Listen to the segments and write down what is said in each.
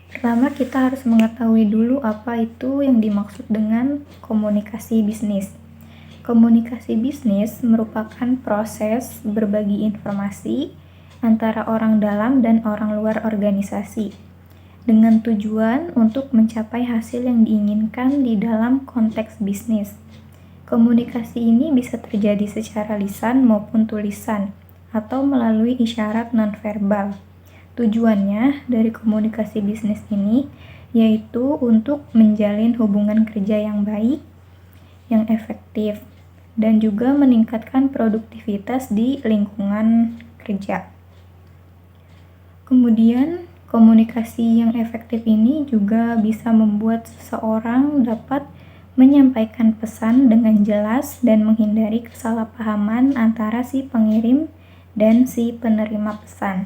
Pertama, kita harus mengetahui dulu apa itu yang dimaksud dengan komunikasi bisnis. Komunikasi bisnis merupakan proses berbagi informasi antara orang dalam dan orang luar organisasi, dengan tujuan untuk mencapai hasil yang diinginkan di dalam konteks bisnis. Komunikasi ini bisa terjadi secara lisan maupun tulisan, atau melalui isyarat nonverbal. Tujuannya dari komunikasi bisnis ini yaitu untuk menjalin hubungan kerja yang baik, yang efektif, dan juga meningkatkan produktivitas di lingkungan kerja. Kemudian, komunikasi yang efektif ini juga bisa membuat seseorang dapat menyampaikan pesan dengan jelas dan menghindari kesalahpahaman antara si pengirim dan si penerima pesan.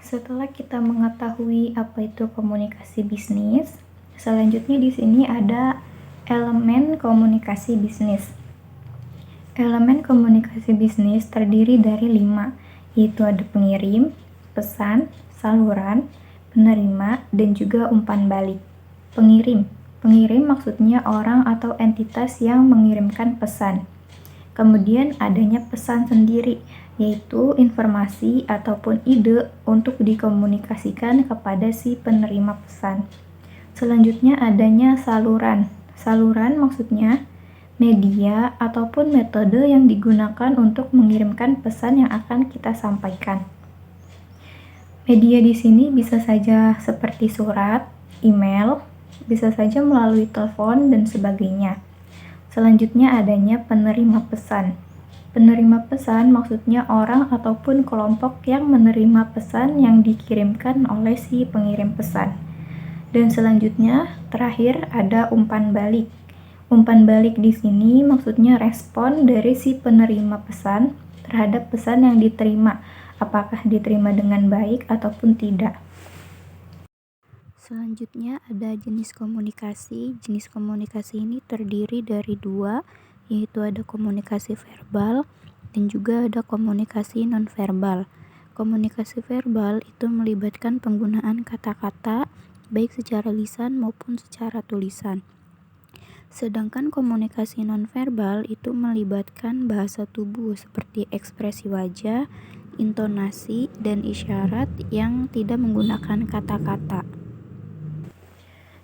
Setelah kita mengetahui apa itu komunikasi bisnis, selanjutnya di sini ada elemen komunikasi bisnis. Elemen komunikasi bisnis terdiri dari 5, yaitu ada pengirim, pesan, saluran, penerima, dan juga umpan balik. Pengirim maksudnya orang atau entitas yang mengirimkan pesan. Kemudian adanya pesan sendiri, yaitu informasi ataupun ide untuk dikomunikasikan kepada si penerima pesan. Selanjutnya adanya saluran. Saluran maksudnya media ataupun metode yang digunakan untuk mengirimkan pesan yang akan kita sampaikan. Media di sini bisa saja seperti surat, email, bisa saja melalui telepon, dan sebagainya. Selanjutnya adanya penerima pesan. Penerima pesan maksudnya orang ataupun kelompok yang menerima pesan yang dikirimkan oleh si pengirim pesan. Dan selanjutnya terakhir ada umpan balik. Umpan balik di sini maksudnya respon dari si penerima pesan terhadap pesan yang diterima, apakah diterima dengan baik ataupun tidak. Selanjutnya ada jenis komunikasi. Jenis komunikasi ini terdiri dari 2, yaitu ada komunikasi verbal dan juga ada komunikasi nonverbal. Komunikasi verbal itu melibatkan penggunaan kata-kata baik secara lisan maupun secara tulisan. Sedangkan komunikasi nonverbal itu melibatkan bahasa tubuh seperti ekspresi wajah, intonasi, dan isyarat yang tidak menggunakan kata-kata.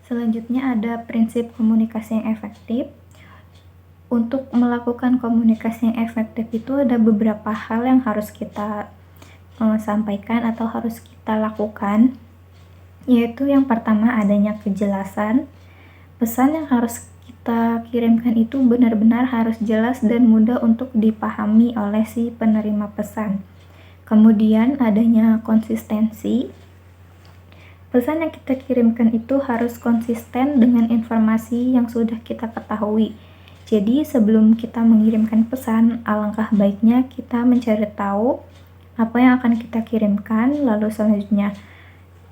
Selanjutnya ada prinsip komunikasi yang efektif. Untuk melakukan komunikasi yang efektif itu ada beberapa hal yang harus kita sampaikan atau harus kita lakukan, yaitu yang pertama adanya kejelasan. Pesan yang harus kita kirimkan itu benar-benar harus jelas dan mudah untuk dipahami oleh si penerima pesan. Kemudian adanya konsistensi. Pesan yang kita kirimkan itu harus konsisten dengan informasi yang sudah kita ketahui. Jadi sebelum kita mengirimkan pesan, alangkah baiknya kita mencari tahu apa yang akan kita kirimkan, lalu selanjutnya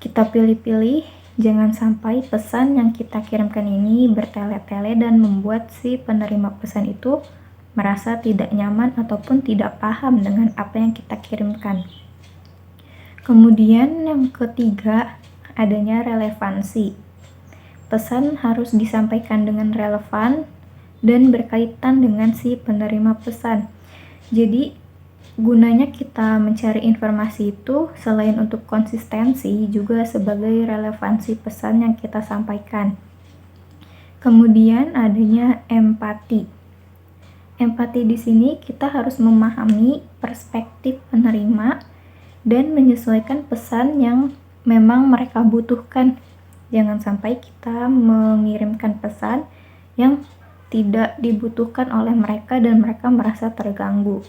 kita pilih-pilih, jangan sampai pesan yang kita kirimkan ini bertele-tele dan membuat si penerima pesan itu merasa tidak nyaman ataupun tidak paham dengan apa yang kita kirimkan. Kemudian yang ketiga, adanya relevansi. Pesan harus disampaikan dengan relevan dan berkaitan dengan si penerima pesan. Jadi, gunanya kita mencari informasi itu selain untuk konsistensi, juga sebagai relevansi pesan yang kita sampaikan. Kemudian adanya empati. Empati di sini kita harus memahami perspektif penerima dan menyesuaikan pesan yang memang mereka butuhkan. Jangan sampai kita mengirimkan pesan yang tidak dibutuhkan oleh mereka dan mereka merasa terganggu.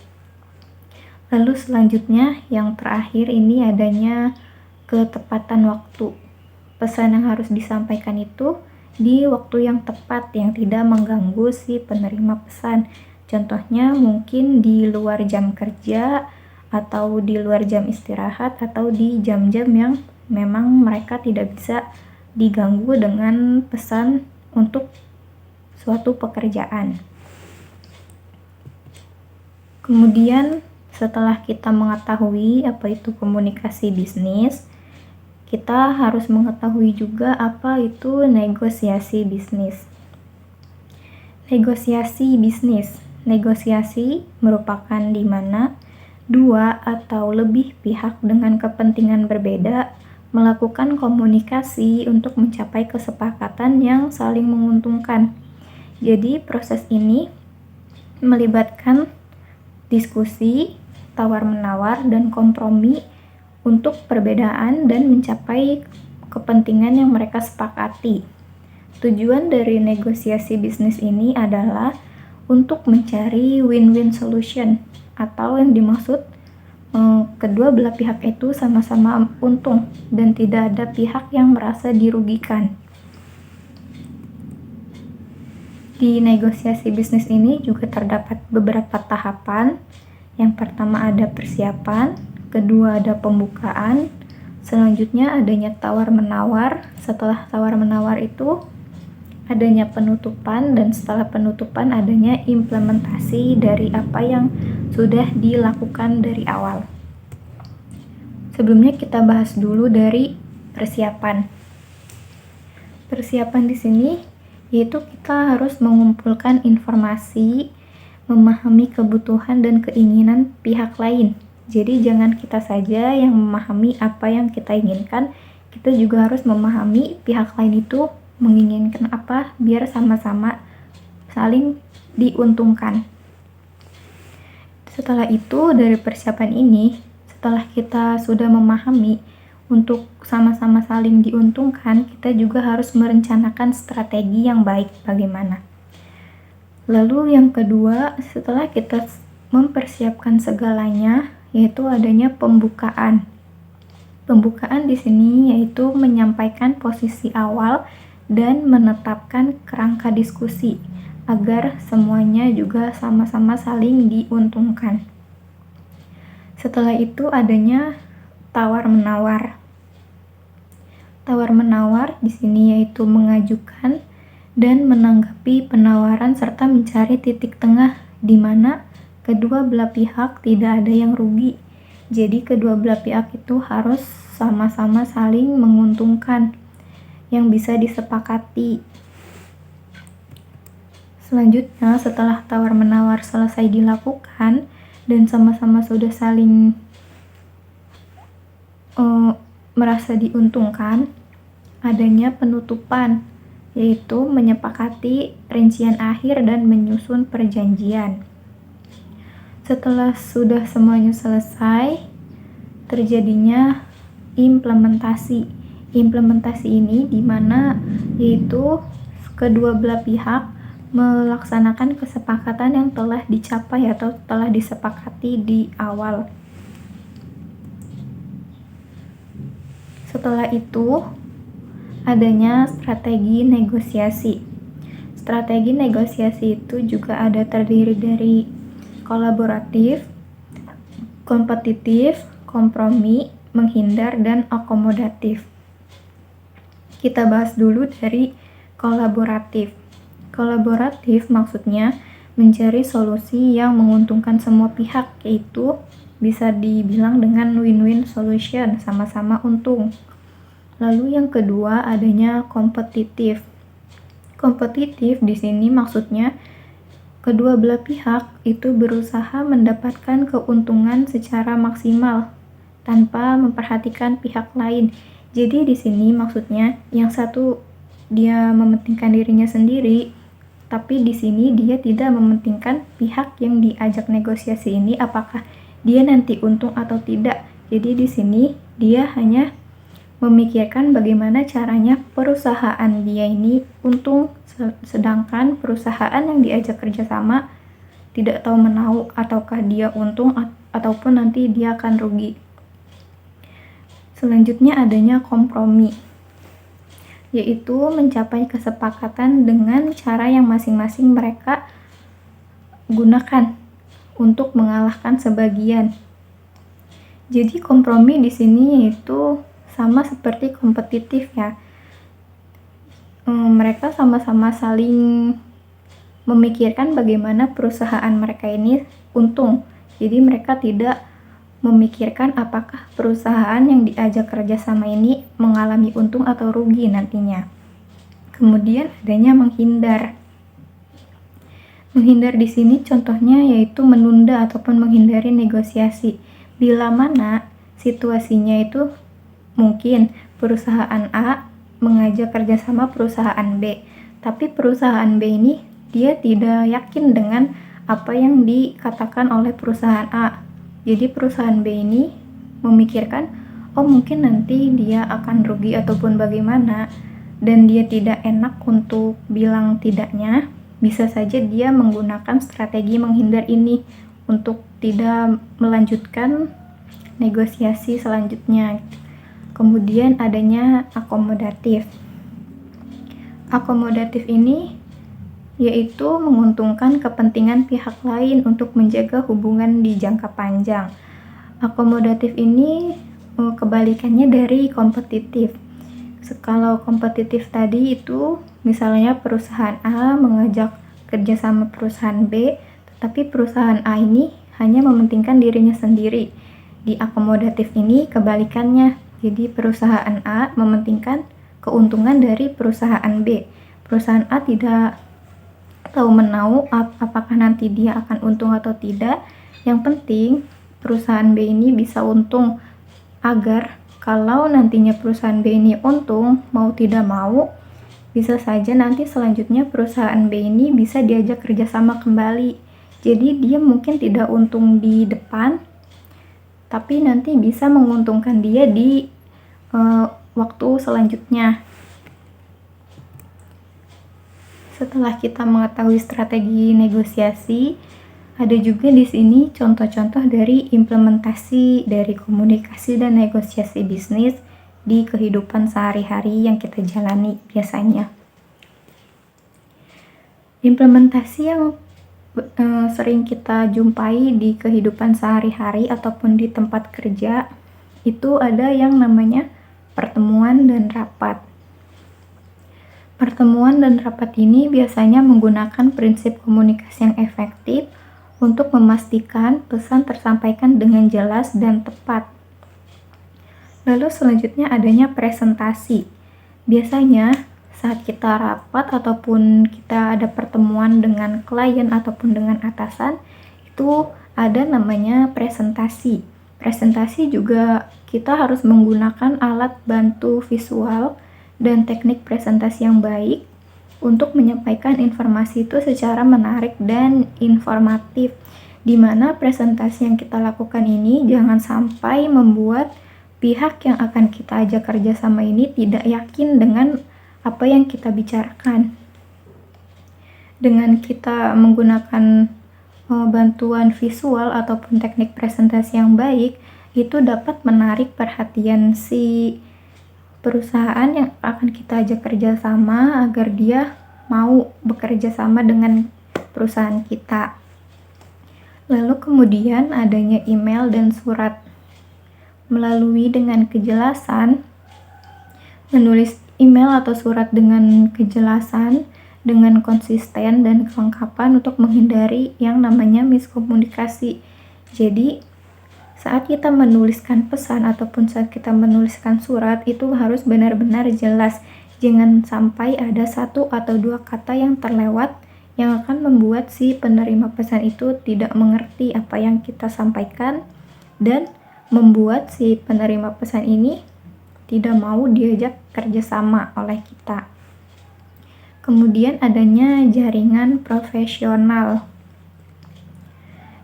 Lalu selanjutnya yang terakhir ini adanya ketepatan waktu. Pesan yang harus disampaikan itu di waktu yang tepat yang tidak mengganggu si penerima pesan. Contohnya mungkin di luar jam kerja atau di luar jam istirahat atau di jam-jam yang memang mereka tidak bisa diganggu dengan pesan untuk suatu pekerjaan. Kemudian setelah kita mengetahui apa itu komunikasi bisnis, kita harus mengetahui juga apa itu negosiasi bisnis. Negosiasi bisnis. Negosiasi merupakan di mana dua atau lebih pihak dengan kepentingan berbeda melakukan komunikasi untuk mencapai kesepakatan yang saling menguntungkan. Jadi proses ini melibatkan diskusi, tawar-menawar, dan kompromi untuk perbedaan dan mencapai kepentingan yang mereka sepakati. Tujuan dari negosiasi bisnis ini adalah untuk mencari win-win solution, atau yang dimaksud kedua belah pihak itu sama-sama untung dan tidak ada pihak yang merasa dirugikan. Di negosiasi bisnis ini juga terdapat beberapa tahapan. Yang pertama ada persiapan, kedua ada pembukaan, selanjutnya adanya tawar-menawar. Setelah tawar-menawar itu adanya penutupan, dan setelah penutupan adanya implementasi dari apa yang sudah dilakukan dari awal. Sebelumnya kita bahas dulu dari persiapan. Persiapan di sini yaitu kita harus mengumpulkan informasi, memahami kebutuhan dan keinginan pihak lain. Jadi jangan kita saja yang memahami apa yang kita inginkan, kita juga harus memahami pihak lain itu menginginkan apa biar sama-sama saling diuntungkan. Setelah itu dari persiapan ini, setelah kita sudah memahami untuk sama-sama saling diuntungkan, kita juga harus merencanakan strategi yang baik bagaimana. Lalu yang kedua, setelah kita mempersiapkan segalanya, yaitu adanya pembukaan. Pembukaan di sini yaitu menyampaikan posisi awal dan menetapkan kerangka diskusi agar semuanya juga sama-sama saling diuntungkan. Setelah itu adanya tawar-menawar. Tawar-menawar di sini yaitu mengajukan dan menanggapi penawaran serta mencari titik tengah di mana kedua belah pihak tidak ada yang rugi. Jadi kedua belah pihak itu harus sama-sama saling menguntungkan yang bisa disepakati. Selanjutnya setelah tawar-menawar selesai dilakukan dan sama-sama sudah saling merasa diuntungkan, adanya penutupan, yaitu menyepakati rincian akhir dan menyusun perjanjian. Setelah sudah semuanya selesai, terjadinya implementasi. Implementasi ini di mana yaitu kedua belah pihak melaksanakan kesepakatan yang telah dicapai atau telah disepakati di awal. Setelah itu, adanya strategi negosiasi. Strategi negosiasi itu juga ada terdiri dari kolaboratif, kompetitif, kompromi, menghindar, dan akomodatif. Kita bahas dulu dari kolaboratif. Kolaboratif maksudnya mencari solusi yang menguntungkan semua pihak, yaitu bisa dibilang dengan win-win solution, sama-sama untung. Lalu yang kedua adanya kompetitif. Kompetitif di sini maksudnya kedua belah pihak itu berusaha mendapatkan keuntungan secara maksimal tanpa memperhatikan pihak lain. Jadi di sini maksudnya yang satu dia mementingkan dirinya sendiri, tapi di sini dia tidak mementingkan pihak yang diajak negosiasi ini apakah dia nanti untung atau tidak. Jadi di sini dia hanya memikirkan bagaimana caranya perusahaan dia ini untung, sedangkan perusahaan yang diajak kerjasama tidak tahu menahu ataukah dia untung ataupun nanti dia akan rugi. Selanjutnya adanya kompromi, yaitu mencapai kesepakatan dengan cara yang masing-masing mereka gunakan untuk mengalahkan sebagian. Jadi kompromi di sini yaitu sama seperti kompetitif ya. Mereka sama-sama saling memikirkan bagaimana perusahaan mereka ini untung. Jadi mereka tidak memikirkan apakah perusahaan yang diajak kerjasama ini mengalami untung atau rugi nantinya. Kemudian adanya menghindar. Menghindar di sini contohnya yaitu menunda ataupun menghindari negosiasi. Bila mana situasinya itu mungkin perusahaan A mengajak kerjasama perusahaan B, tapi perusahaan B ini dia tidak yakin dengan apa yang dikatakan oleh perusahaan A. Jadi perusahaan B ini memikirkan, oh mungkin nanti dia akan rugi ataupun bagaimana, dan dia tidak enak untuk bilang tidaknya. Bisa saja dia menggunakan strategi menghindar ini untuk tidak melanjutkan negosiasi selanjutnya. Kemudian adanya akomodatif. Akomodatif ini yaitu menguntungkan kepentingan pihak lain untuk menjaga hubungan di jangka panjang. Akomodatif ini kebalikannya dari kompetitif. Kalau kompetitif tadi itu misalnya perusahaan A mengajak kerjasama perusahaan B, tetapi perusahaan A ini hanya mementingkan dirinya sendiri. Di akomodatif ini kebalikannya, jadi perusahaan A mementingkan keuntungan dari perusahaan B. Perusahaan A tidak tahu menau apakah nanti dia akan untung atau tidak. Yang penting perusahaan B ini bisa untung, agar kalau nantinya perusahaan B ini untung, mau tidak mau, bisa saja nanti selanjutnya perusahaan B ini bisa diajak kerjasama kembali. Jadi dia mungkin tidak untung di depan, tapi nanti bisa menguntungkan dia di waktu selanjutnya. Setelah kita mengetahui strategi negosiasi, ada juga di sini contoh-contoh dari implementasi dari komunikasi dan negosiasi bisnis di kehidupan sehari-hari yang kita jalani biasanya. Implementasi yang sering kita jumpai di kehidupan sehari-hari ataupun di tempat kerja itu ada yang namanya pertemuan dan rapat. Pertemuan dan rapat ini biasanya menggunakan prinsip komunikasi yang efektif untuk memastikan pesan tersampaikan dengan jelas dan tepat. Lalu selanjutnya adanya presentasi. Biasanya saat kita rapat ataupun kita ada pertemuan dengan klien ataupun dengan atasan, itu ada namanya presentasi. Presentasi juga kita harus menggunakan alat bantu visual dan teknik presentasi yang baik untuk menyampaikan informasi itu secara menarik dan informatif, di mana presentasi yang kita lakukan ini jangan sampai membuat pihak yang akan kita ajak kerjasama ini tidak yakin dengan apa yang kita bicarakan. Dengan kita menggunakan bantuan visual ataupun teknik presentasi yang baik, itu dapat menarik perhatian si perusahaan yang akan kita ajak kerjasama agar dia mau bekerja sama dengan perusahaan kita. Lalu kemudian adanya email dan surat. Melalui dengan kejelasan, menulis email atau surat dengan kejelasan, dengan konsisten dan kelengkapan untuk menghindari yang namanya miskomunikasi. Jadi saat kita menuliskan pesan ataupun saat kita menuliskan surat itu harus benar-benar jelas. Jangan sampai ada satu atau dua kata yang terlewat yang akan membuat si penerima pesan itu tidak mengerti apa yang kita sampaikan dan membuat si penerima pesan ini tidak mau diajak kerjasama oleh kita. Kemudian adanya jaringan profesional.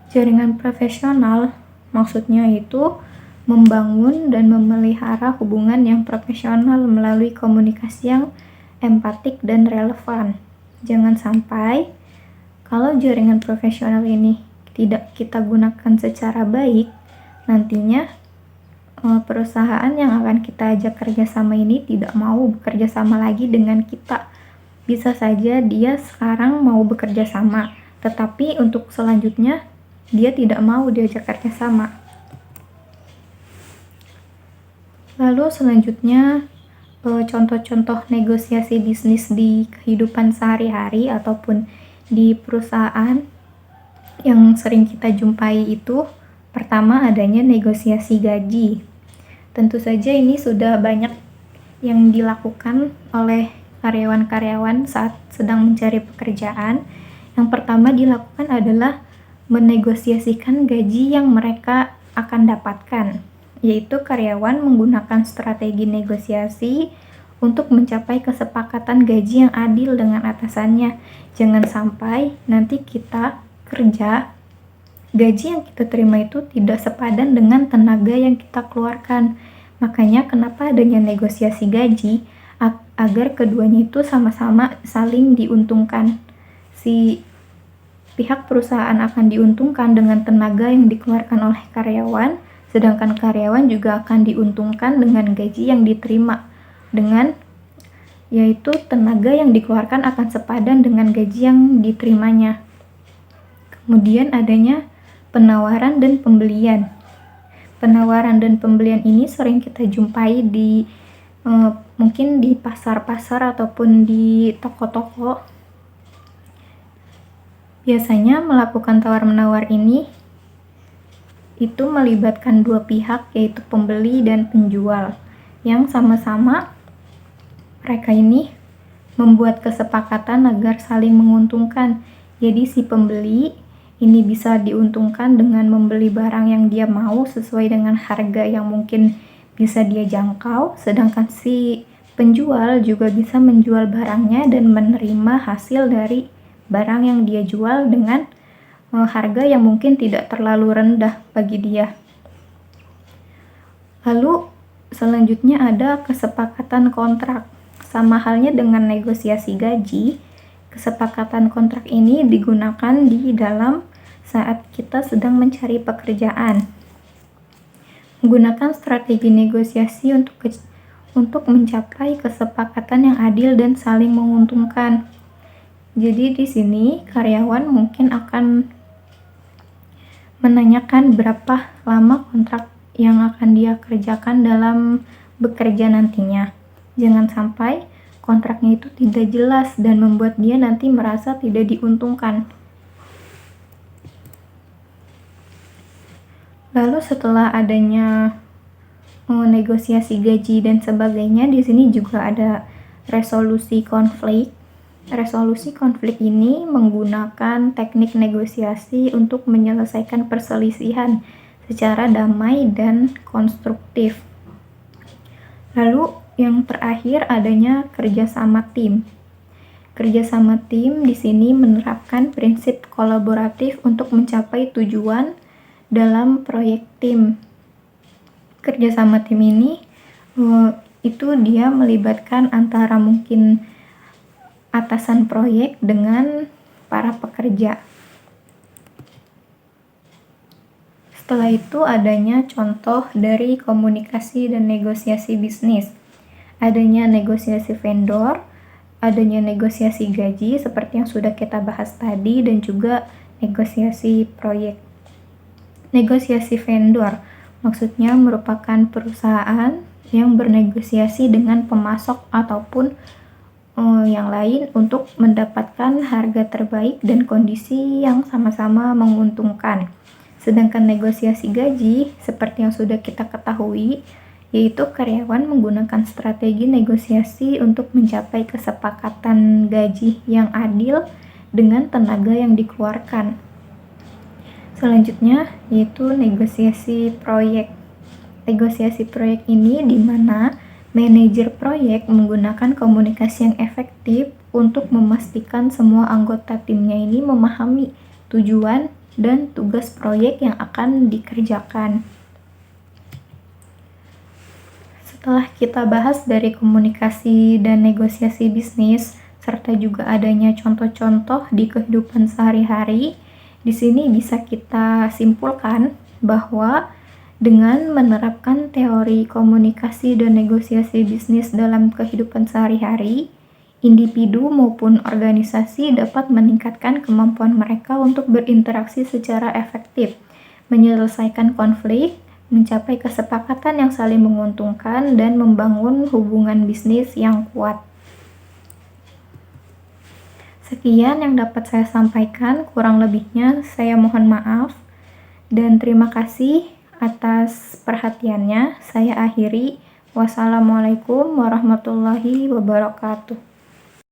Jaringan profesional maksudnya itu membangun dan memelihara hubungan yang profesional melalui komunikasi yang empatik dan relevan. Jangan sampai kalau jaringan profesional ini tidak kita gunakan secara baik, nantinya perusahaan yang akan kita ajak kerjasama ini tidak mau bekerja sama lagi dengan kita. Bisa saja dia sekarang mau bekerja sama, tetapi untuk selanjutnya dia tidak mau diajak kerjasama. Lalu selanjutnya contoh-contoh negosiasi bisnis di kehidupan sehari-hari ataupun di perusahaan yang sering kita jumpai itu pertama adanya negosiasi gaji. Tentu saja ini sudah banyak yang dilakukan oleh karyawan-karyawan saat sedang mencari pekerjaan. Yang pertama dilakukan adalah menegosiasikan gaji yang mereka akan dapatkan, yaitu karyawan menggunakan strategi negosiasi untuk mencapai kesepakatan gaji yang adil dengan atasannya. Jangan sampai nanti kita kerja, gaji yang kita terima itu tidak sepadan dengan tenaga yang kita keluarkan. Makanya kenapa adanya negosiasi gaji, agar keduanya itu sama-sama saling diuntungkan. Si pihak perusahaan akan diuntungkan dengan tenaga yang dikeluarkan oleh karyawan, sedangkan karyawan juga akan diuntungkan dengan gaji yang diterima, yaitu tenaga yang dikeluarkan akan sepadan dengan gaji yang diterimanya. Kemudian adanya penawaran dan pembelian. Penawaran dan pembelian ini sering kita jumpai mungkin di pasar-pasar ataupun di toko-toko. Biasanya melakukan tawar-menawar ini itu melibatkan dua pihak, yaitu pembeli dan penjual, yang sama-sama mereka ini membuat kesepakatan agar saling menguntungkan. Jadi si pembeli ini bisa diuntungkan dengan membeli barang yang dia mau sesuai dengan harga yang mungkin bisa dia jangkau, sedangkan si penjual juga bisa menjual barangnya dan menerima hasil dari barang yang dia jual dengan harga yang mungkin tidak terlalu rendah bagi dia. Lalu selanjutnya ada kesepakatan kontrak. Sama halnya dengan negosiasi gaji, kesepakatan kontrak ini digunakan di dalam saat kita sedang mencari pekerjaan. Menggunakan strategi negosiasi untuk mencapai kesepakatan yang adil dan saling menguntungkan. Jadi di sini karyawan mungkin akan menanyakan berapa lama kontrak yang akan dia kerjakan dalam bekerja nantinya. Jangan sampai kontraknya itu tidak jelas dan membuat dia nanti merasa tidak diuntungkan. Lalu setelah adanya negosiasi gaji dan sebagainya, di sini juga ada resolusi konflik. Resolusi konflik ini menggunakan teknik negosiasi untuk menyelesaikan perselisihan secara damai dan konstruktif. Lalu yang terakhir adanya kerjasama tim. Kerjasama tim di sini menerapkan prinsip kolaboratif untuk mencapai tujuan dalam proyek tim. Kerjasama tim ini itu dia melibatkan antara mungkin atasan proyek dengan para pekerja. Setelah itu adanya contoh dari komunikasi dan negosiasi bisnis. Adanya negosiasi vendor, adanya negosiasi gaji seperti yang sudah kita bahas tadi, dan juga negosiasi proyek. Negosiasi vendor maksudnya merupakan perusahaan yang bernegosiasi dengan pemasok ataupun yang lain untuk mendapatkan harga terbaik dan kondisi yang sama-sama menguntungkan. Sedangkan negosiasi gaji seperti yang sudah kita ketahui, yaitu karyawan menggunakan strategi negosiasi untuk mencapai kesepakatan gaji yang adil dengan tenaga yang dikeluarkan. Selanjutnya yaitu negosiasi proyek. Negosiasi proyek ini di mana manajer proyek menggunakan komunikasi yang efektif untuk memastikan semua anggota timnya ini memahami tujuan dan tugas proyek yang akan dikerjakan. Setelah kita bahas dari komunikasi dan negosiasi bisnis, serta juga adanya contoh-contoh di kehidupan sehari-hari, di sini bisa kita simpulkan bahwa dengan menerapkan teori komunikasi dan negosiasi bisnis dalam kehidupan sehari-hari, individu maupun organisasi dapat meningkatkan kemampuan mereka untuk berinteraksi secara efektif, menyelesaikan konflik, mencapai kesepakatan yang saling menguntungkan, dan membangun hubungan bisnis yang kuat. Sekian yang dapat saya sampaikan, kurang lebihnya saya mohon maaf dan terima kasih atas perhatiannya. Saya akhiri. Wassalamualaikum warahmatullahi wabarakatuh.